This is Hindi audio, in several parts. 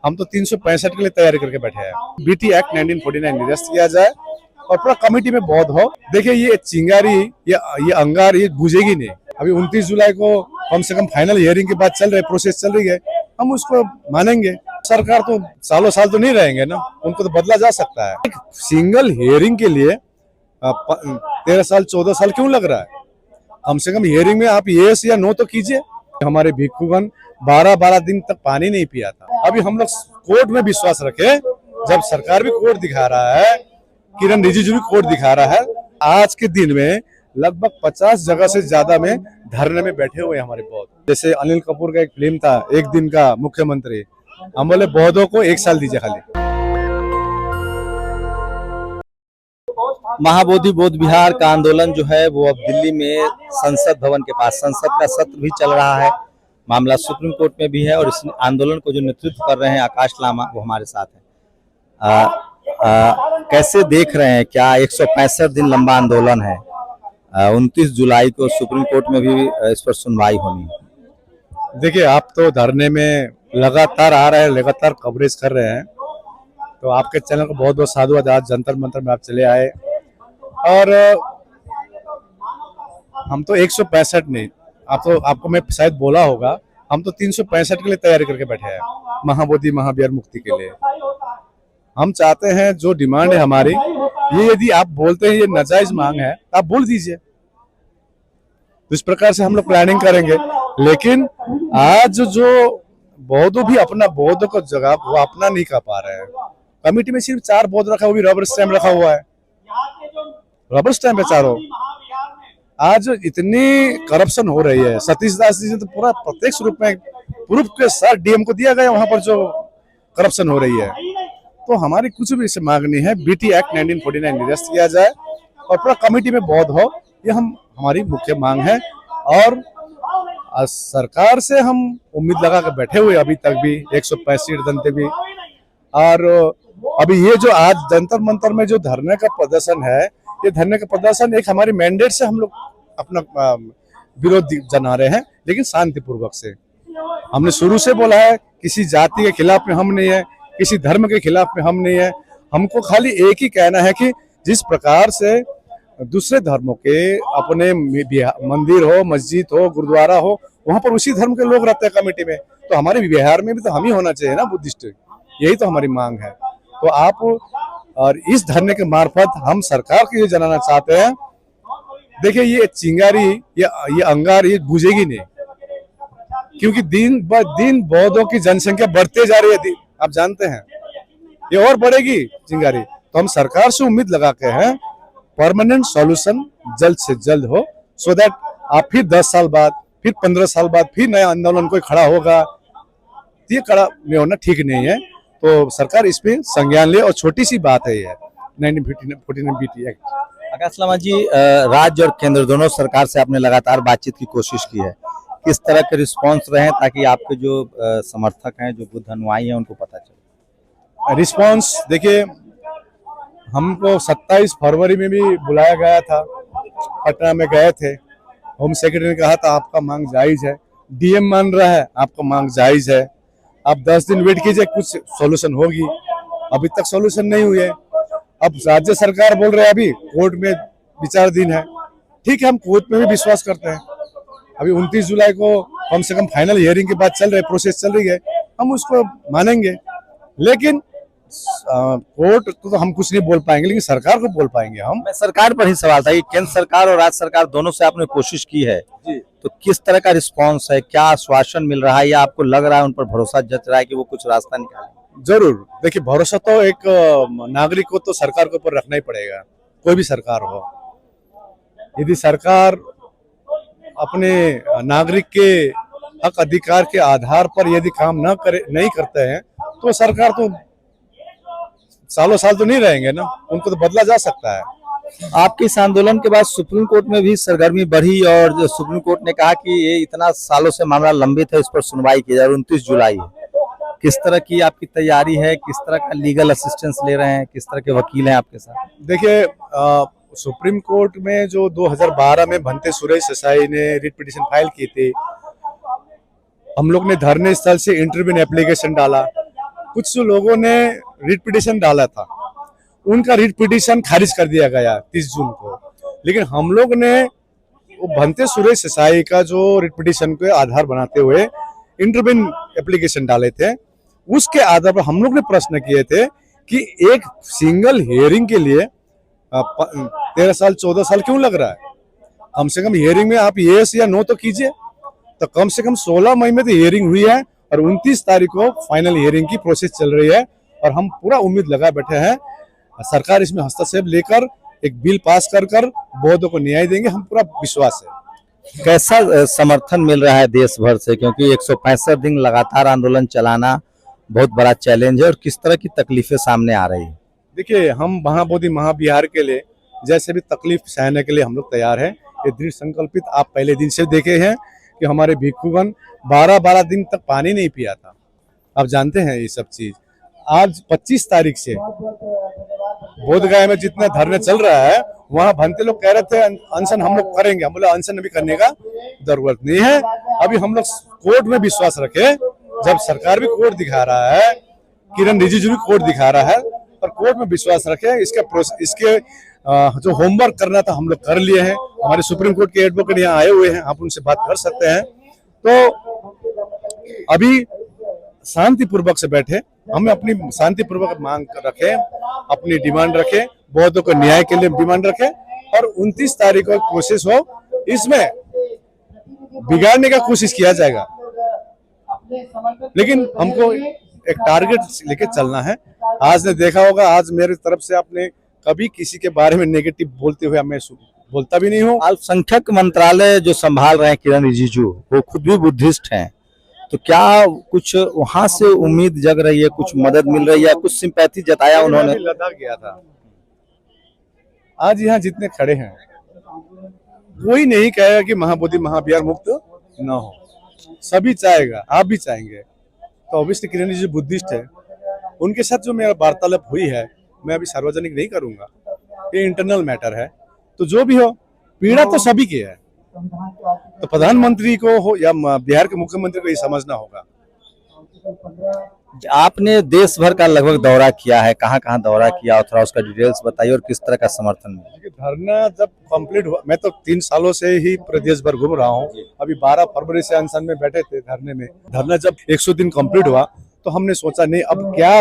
हम तो 365 के लिए तैयारी करके बैठे हैं। बीटी एक्ट 1949 निरस्त किया जाए और पूरा कमेटी में बहुत हो। देखिए ये चिंगारी, ये अंगार ये बुझेगी नहीं। अभी 29 जुलाई को कम से कम फाइनल हियरिंग के बाद चल रहे प्रोसेस चल रही है, हम उसको मानेंगे। सरकार तो सालों साल तो नहीं रहेंगे ना, उनको तो बदला जा सकता है। एक सिंगल हियरिंग के लिए 13 साल 14 साल क्यों लग रहा है? कम से कम हियरिंग में आप यस या नो तो कीजिए। हमारे भिक्षुगण 12-12 दिन तक पानी नहीं पिया था। अभी हम लोग कोर्ट में विश्वास रखे, जब सरकार भी कोर्ट दिखा रहा है, किरण रिजिजू भी कोर्ट दिखा रहा है। आज के दिन में लगभग 50 जगह से ज्यादा में धरने में बैठे हुए हमारे बौद्ध। जैसे अनिल कपूर का एक फिल्म था, एक दिन का मुख्यमंत्री, हम बोले बौद्धों को 1 साल दीजिए खाली। महाबोधि बौद्ध विहार का आंदोलन जो है वो अब दिल्ली में संसद भवन के पास, संसद का सत्र भी चल रहा है, मामला सुप्रीम कोर्ट में भी है और इस आंदोलन को जो नेतृत्व कर रहे हैं आकाश लामा, वो हमारे साथ है। कैसे देख रहे हैं, क्या 165 दिन लंबा आंदोलन है, 29 जुलाई को सुप्रीम कोर्ट में भी इस पर सुनवाई होनी है? देखिए, आप तो धरने में लगातार आ रहे हैं, लगातार कवरेज कर रहे हैं, तो आपके चैनल को बहुत बहुत साधुवाद। आज जंतर मंतर में आप चले आए और हम तो 165 नहीं, आपको मैं शायद बोला होगा, हम तो 365 के लिए तैयारी करके बैठे हैं, महाबोधि महाविहार मुक्ति के लिए। हम चाहते हैं जो डिमांड है हमारी, ये यदि आप बोलते हैं ये नाजायज मांग है, आप बोल दीजिए, तो इस प्रकार से हम लोग प्लानिंग करेंगे। लेकिन आज जो बौद्ध भी अपना बौद्ध को जगह वो अपना नहीं कर पा रहे हैं। कमेटी में सिर्फ 4 बौद्ध रखा, वो भी रबर स्टैम्प रखा हुआ है, रबर स्टैम्प है चारों। आज इतनी करप्शन हो रही है, सतीश दास जी ने तो पूरा प्रत्यक्ष रूप में प्रूफ के साथ डीएम को दिया गया, वहां पर जो करप्शन हो रही है। तो हमारी कुछ भी इससे मांग नहीं है, बीटी एक्ट 1949 निरस्त किया जाए और पूरा कमेटी में बौद्ध हो, ये हमारी मुख्य मांग है। और सरकार से हम उम्मीद लगा कर बैठे हुए अभी तक भी 165 दिन तक भी। और अभी ये जो आज जंतर मंतर में जो धरने का प्रदर्शन है, ये धरने का प्रदर्शन एक हमारी मैंडेट से हम लोग अपना विरोध जना रहे हैं, लेकिन शांतिपूर्वक से। हमने शुरू से बोला है, किसी जाति के खिलाफ में हम नहीं है, किसी धर्म के खिलाफ में हम नहीं है। हमको खाली एक ही कहना है कि जिस प्रकार से दूसरे धर्मों के अपने मंदिर हो, मस्जिद हो, गुरुद्वारा हो, वहां पर उसी धर्म के लोग रहते हैं कमेटी में, तो हमारे बिहार में भी तो हम ही होना चाहिए ना बुद्धिस्ट। यही तो हमारी मांग है। तो आप और इस धरने के मार्फत हम सरकार को ये जनाना चाहते हैं, देखिए ये चिंगारी, ये अंगार ये बुझेगी नहीं, क्योंकि दिन ब दिन बौद्धों की जनसंख्या बढ़ते जा रही है, आप जानते हैं, ये और बढ़ेगी चिंगारी। तो हम सरकार से उम्मीद लगा के हैं परमानेंट सॉल्यूशन जल्द से जल्द हो, सो दैट आप फिर 10 साल बाद, फिर 15 साल बाद फिर नया आंदोलन कोई खड़ा होगा, ये खड़ा में होना ठीक नहीं है। तो सरकार इस पे संज्ञान ले, और छोटी सी बात है ये 1949 बीटी एक्ट। आकाश लामा जी, राज्य और केंद्र दोनों सरकार से आपने लगातार बातचीत की कोशिश की है, किस तरह के रिस्पांस रहे हैं ताकि आपके जो समर्थक हैं, जो बुद्ध अनुयायी हैं, उनको पता चले? रिस्पांस देखिए, हमको 27 फरवरी में भी बुलाया गया था, पटना में गए थे, होम सेक्रेटरी ने कहा था आपका मांग जायज है, डीएम मान रहा है आपका मांग जायज है, आप 10 दिन वेट कीजिए, कुछ सॉल्यूशन होगी। अभी तक सॉल्यूशन नहीं हुए। अब राज्य सरकार बोल रहे हैं अभी कोर्ट में विचाराधीन है, ठीक है, हम कोर्ट में भी विश्वास करते हैं। अभी 29 जुलाई को कम से कम फाइनल हियरिंग के बाद चल रहे प्रोसेस चल रही है, हम उसको मानेंगे। लेकिन कोर्ट तो हम कुछ नहीं बोल पाएंगे, लेकिन सरकार को बोल पाएंगे हम। मैं सरकार पर ही सवाल था कि केंद्र सरकार और राज्य सरकार दोनों से आपने कोशिश की है जी, तो किस तरह का रिस्पांस है, क्या आश्वासन मिल रहा है, या आपको लग रहा है उन पर भरोसा जच रहा है कि वो कुछ रास्ता निकालेंगे? जरूर, देखिए भरोसा तो एक नागरिक को तो सरकार के ऊपर रखना ही पड़ेगा, कोई भी सरकार हो। यदि सरकार अपने नागरिक के हक अधिकार के आधार पर यदि काम नहीं करते हैं, तो सरकार तो सालों साल तो नहीं रहेंगे ना, उनको तो बदला जा सकता है। आपके इस आंदोलन के बाद सुप्रीम कोर्ट में भी सरगर्मी बढ़ी और जो सुप्रीम कोर्ट ने कहा कि ये इतना सालों से मामला लंबित है, इस पर सुनवाई की जाए, 29 जुलाई है। किस तरह की आपकी तैयारी है, किस तरह का लीगल असिस्टेंस ले रहे हैं, किस तरह के वकील हैं आपके साथ? देखिए, सुप्रीम कोर्ट में जो 2012 में भंते सुरेश देसाई ने रिट पिटीशन फाइल की थी, हम लोग ने धरने स्थल से इंटरव्यू एप्लीकेशन डाला, कुछ लोगों ने रिट पिटीशन डाला था, उनका रिट पिटीशन खारिज कर दिया गया 30 जून को। लेकिन हम लोग ने वो भंते सुरेश देसाई का जो रिट पिटीशन को आधार बनाते हुए इंटरवेन एप्लीकेशन डाले थे, उसके आधार पर हम लोग ने प्रश्न किए थे कि एक सिंगल हियरिंग के लिए 13 साल 14 साल क्यों लग रहा है। कम से कम हियरिंग में आप यस या नो तो कीजिए। तो कम से कम 16 मई में तो हियरिंग हुई है और 29 तारीख को फाइनल हियरिंग की प्रोसेस चल रही है और हम पूरा उम्मीद लगा बैठे हैं सरकार इसमें हस्तक्षेप लेकर एक बिल पास कर बौद्धों को न्याय देंगे, हम पूरा विश्वास है। कैसा समर्थन मिल रहा है देश भर से, क्योंकि 165 दिन लगातार आंदोलन चलाना बहुत बड़ा चैलेंज है, और किस तरह की तकलीफें सामने आ रही है? देखिए, हम महाबोधि महाविहार के लिए जैसे भी तकलीफ सहने के लिए हम लोग तैयार हैं। ये दृढ़ संकल्पित आप पहले दिन से देखे हैं कि हमारे भिक्षुगण 12-12 दिन तक पानी नहीं पिया था। आप जानते हैं ये सब चीज। आज 25 तारीख से बोधगया में जितने धरने चल रहा है, वहाँ भंते लोग कह रहे थे अनशन हम लोग करेंगे। हम बोले अनशन भी करने का जरूरत नहीं है। अभी हम लोग कोर्ट में विश्वास रखे। जब सरकार भी कोर्ट दिखा रहा है, किरण रिजिजू भी कोर्ट दिखा रहा है, और कोर्ट में विश्वास रखे। इसके जो होमवर्क करना था हम लोग कर लिए हैं। हमारे सुप्रीम कोर्ट के एडवोकेट यहाँ आए हुए हैं, आप उनसे बात कर सकते हैं। तो अभी शांतिपूर्वक से बैठे, हमें अपनी शांतिपूर्वक मांग रखे, अपनी डिमांड रखे, बौद्धों को न्याय के लिए डिमांड रखे, और 29 तारीख को कोशिश हो इसमें बिगाड़ने का कोशिश किया जाएगा। लेकिन हमको एक टारगेट लेके चलना है। आज ने देखा होगा, आज मेरी तरफ से आपने कभी किसी के बारे में नेगेटिव बोलते हुए मैं बोलता भी नहीं हूँ। अल्पसंख्यक मंत्रालय जो संभाल रहे हैं किरण रिजिजू, वो खुद भी बुद्धिस्ट हैं, तो क्या कुछ वहां से उम्मीद जग रही है, कुछ मदद मिल रही है, कुछ सिंपैथी जताया उन्होंने? लद्दाख गया था। आज यहाँ जितने खड़े हैं कोई नहीं कहेगा कि महाबोधि महाविहार मुक्त न हो। सभी चाहेगा, आप भी चाहेंगे। तो ऑब्वियसली किरण जी बुद्धिस्ट है, उनके साथ जो मेरा वार्तालाप हुई है मैं अभी सार्वजनिक नहीं करूंगा, ये इंटरनल मैटर है। तो जो भी हो, पीड़ा तो सभी की है। तो प्रधानमंत्री को हो या बिहार के मुख्यमंत्री को ये समझना होगा। आपने देश भर का लगभग दौरा किया है, कहाँ कहाँ दौरा किया और थोड़ा उसका डिटेल्स बताइए, और किस तरह का समर्थन मिला? धरना जब कंप्लीट हुआ, मैं तो 3 सालों से ही प्रदेश भर घूम रहा हूँ। अभी 12 फरवरी से अनशन में बैठे थे धरने में। धरना जब 100 दिन कंप्लीट हुआ तो हमने सोचा नहीं, अब क्या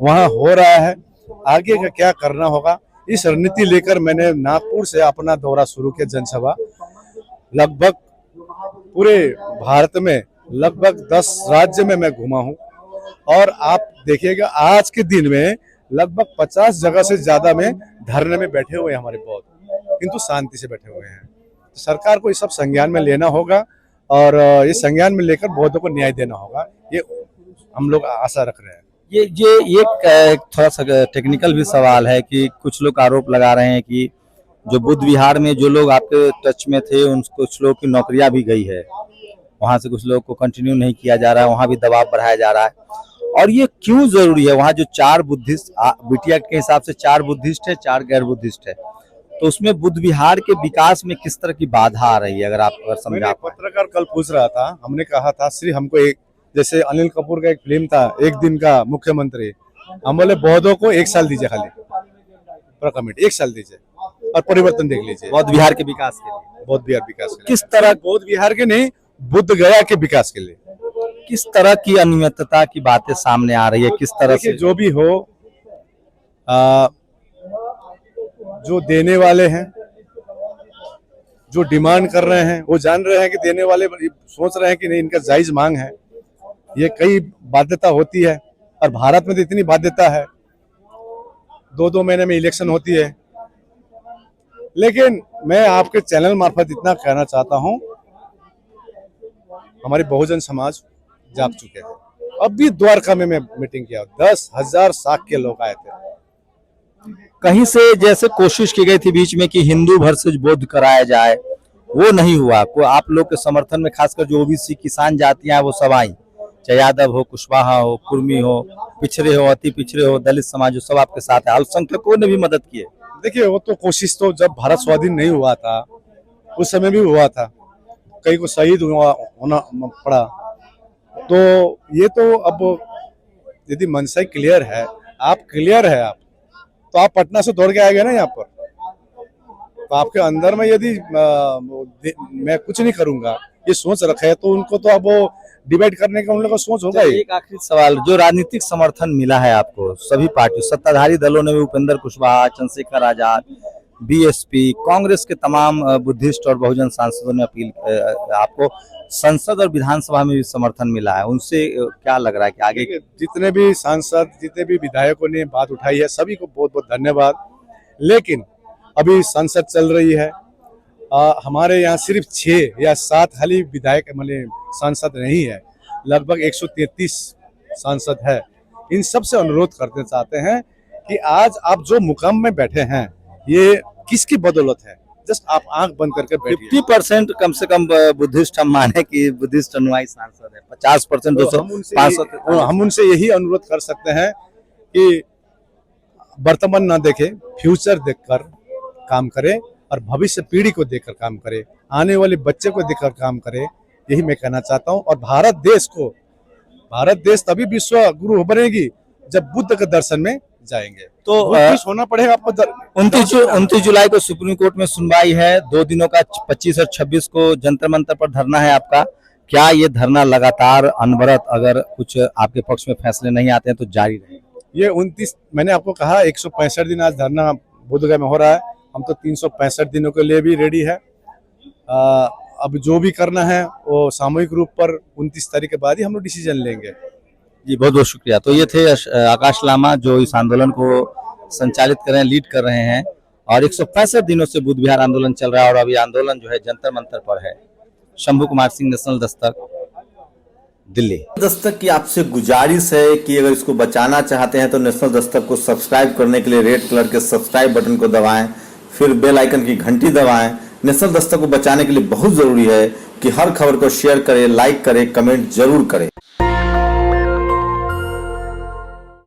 वहाँ हो रहा है, आगे का क्या करना होगा। इस रणनीति लेकर मैंने नागपुर से अपना दौरा शुरू किया, जनसभा। लगभग पूरे भारत में लगभग 10 राज्य में मैं घुमा हूँ, और आप देखिएगा आज के दिन में लगभग 50 जगह से ज्यादा में धरने में बैठे हुए हैं हमारे बौद्ध, किंतु शांति से बैठे हुए हैं। तो सरकार को ये सब संज्ञान में लेना होगा, और ये संज्ञान में लेकर बौद्धों को न्याय देना होगा, ये हम लोग आशा रख रहे हैं। ये थोड़ा सा टेक्निकल भी सवाल है कि कुछ लोग आरोप लगा रहे हैं कि जो बुद्ध विहार में जो लोग आपके टच में थे, उन कुछ लोग की नौकरियां भी गई है, वहां से कुछ लोग को कंटिन्यू नहीं किया जा रहा है, वहां भी दबाव बढ़ाया जा रहा है। और ये क्यों जरूरी है? वहाँ जो 4 बुद्धिस्ट, बीटीआई के हिसाब से 4 बुद्धिस्ट है, 4 गैर बुद्धिस्ट है, तो उसमें बुद्ध विहार के विकास में किस तरह की बाधा आ रही है, अगर समझा? पत्रकार कल पूछ रहा था, हमने कहा था श्री हमको एक, जैसे अनिल कपूर का एक फिल्म था एक दिन का मुख्यमंत्री, हम बोले बौद्धों को 1 साल दीजिए, खाली कमिटी 1 साल दीजिए और परिवर्तन देख लीजिए बौद्ध विहार के विकास के लिए। बौद्ध विहार विकास के लिए, किस तरह बौद्ध विहार के नहीं, बुद्ध गया के विकास के लिए किस तरह की अनियमितता की बातें सामने आ रही है, किस तरह से? जो भी हो, जो देने वाले हैं, जो डिमांड कर रहे हैं, वो जान रहे हैं कि देने वाले सोच रहे हैं कि नहीं, इनका जायज मांग है। ये कई बाध्यता होती है, और भारत में तो इतनी बाध्यता है, 2-2 महीने में इलेक्शन होती है। लेकिन मैं आपके चैनल मार्फत इतना कहना चाहता हूं, हमारी बहुजन समाज जाग चुके हैं। अभी द्वारका में मैं मीटिंग किया, 10,000 शाख के लोग आए थे। कहीं से जैसे कोशिश की गई थी बीच में कि हिंदू वर्सेज बौद्ध कराया जाए, वो नहीं हुआ। को आप लोग के समर्थन में खासकर जो ओबीसी किसान जातियां हैं वो सब आई, चाहे यादव हो, कुशवाहा हो, कुर्मी हो, पिछड़े हो, अति पिछड़े हो, दलित समाज हो, सब आपके साथ है। अल्पसंख्यकों ने भी मदद की है। देखिए, वो तो कोशिश तो जब भारत स्वाधीन नहीं हुआ था उस समय भी हुआ था, कई को शहीद होना पड़ा। तो ये तो अब यदि मनसा क्लियर है, आप क्लियर है आप, तो आप पटना से दौड़ के आएंगे ना यहाँ पर। तो आपके अंदर में यदि मैं कुछ नहीं करूंगा ये सोच रखा है, तो उनको तो अब वो डिबेट करने का उन लोगों का सोच होगा ही। एक आखिरी सवाल, जो राजनीतिक समर्थन मिला है आपको सभी पार्टी सत्ताधारी दलों ने भी, उपेंद्र कुशवाहा, चंद्रशेखर आजाद, बीएसपी, कांग्रेस के तमाम बुद्धिस्ट और बहुजन सांसदों ने अपील आपको संसद और विधानसभा में भी समर्थन मिला है, उनसे क्या लग रहा है कि आगे? जितने भी सांसद, जितने भी विधायकों ने बात उठाई है, सभी को बहुत बहुत धन्यवाद। लेकिन अभी संसद चल रही है, हमारे यहाँ सिर्फ 6 या 7 खाली विधायक मतलब सांसद नहीं है, लगभग 133 सांसद है। इन सब से अनुरोध करते चाहते हैं कि आज आप जो मुकाम में बैठे हैं ये किसकी बदौलत है, जस्ट आप आंख बंद करके बैठिए। 50% कम से कम बुद्धिस्ट हम माने कि बुद्धिस्ट अनुयायी सांसद है, 50% तो 200 हम उनसे यही अनुरोध कर सकते हैं कि वर्तमान ना देखे, फ्यूचर देखकर काम करे और भविष्य पीढ़ी को देखकर काम करे, आने वाले बच्चे को देखकर काम करे, यही मैं कहना चाहता हूँ। और भारत देश तभी विश्व गुरु बनेगी जब बुद्ध के दर्शन में जाएंगे। तो खुश होना पड़ेगा आपको। 29 जुलाई को सुप्रीम कोर्ट में सुनवाई है, 2 दिनों का 25 और 26 को जंतर मंतर पर धरना है आपका। क्या ये धरना लगातार अनवरत, अगर कुछ आपके पक्ष में फैसले नहीं आते हैं तो जारी रहेगा? ये 29, मैंने आपको कहा 165 दिन आज धरना बोधगया में हो रहा है, हम तो 365 दिनों के लिए भी रेडी है। अब जो भी करना है वो सामूहिक रूप पर 29 तारीख के बाद ही हम लोग डिसीजन लेंगे। जी बहुत बहुत शुक्रिया। तो ये थे आकाश लामा जो इस आंदोलन को संचालित कर रहे हैं, लीड कर रहे हैं, और 165 दिनों से बुद्ध विहार आंदोलन चल रहा है और अभी आंदोलन जो है जंतर मंतर पर है। शंभू कुमार सिंह, नेशनल दस्तक, दिल्ली। दस्तक की आपसे गुजारिश है कि अगर इसको बचाना चाहते हैं तो नेशनल दस्तक को सब्सक्राइब करने के लिए रेड कलर के सब्सक्राइब बटन को दबाएं, फिर बेल आइकन की घंटी दबाएं। नेशनल दस्तक को बचाने के लिए बहुत जरूरी है कि हर खबर को शेयर करें, लाइक करें, कमेंट जरूर करें।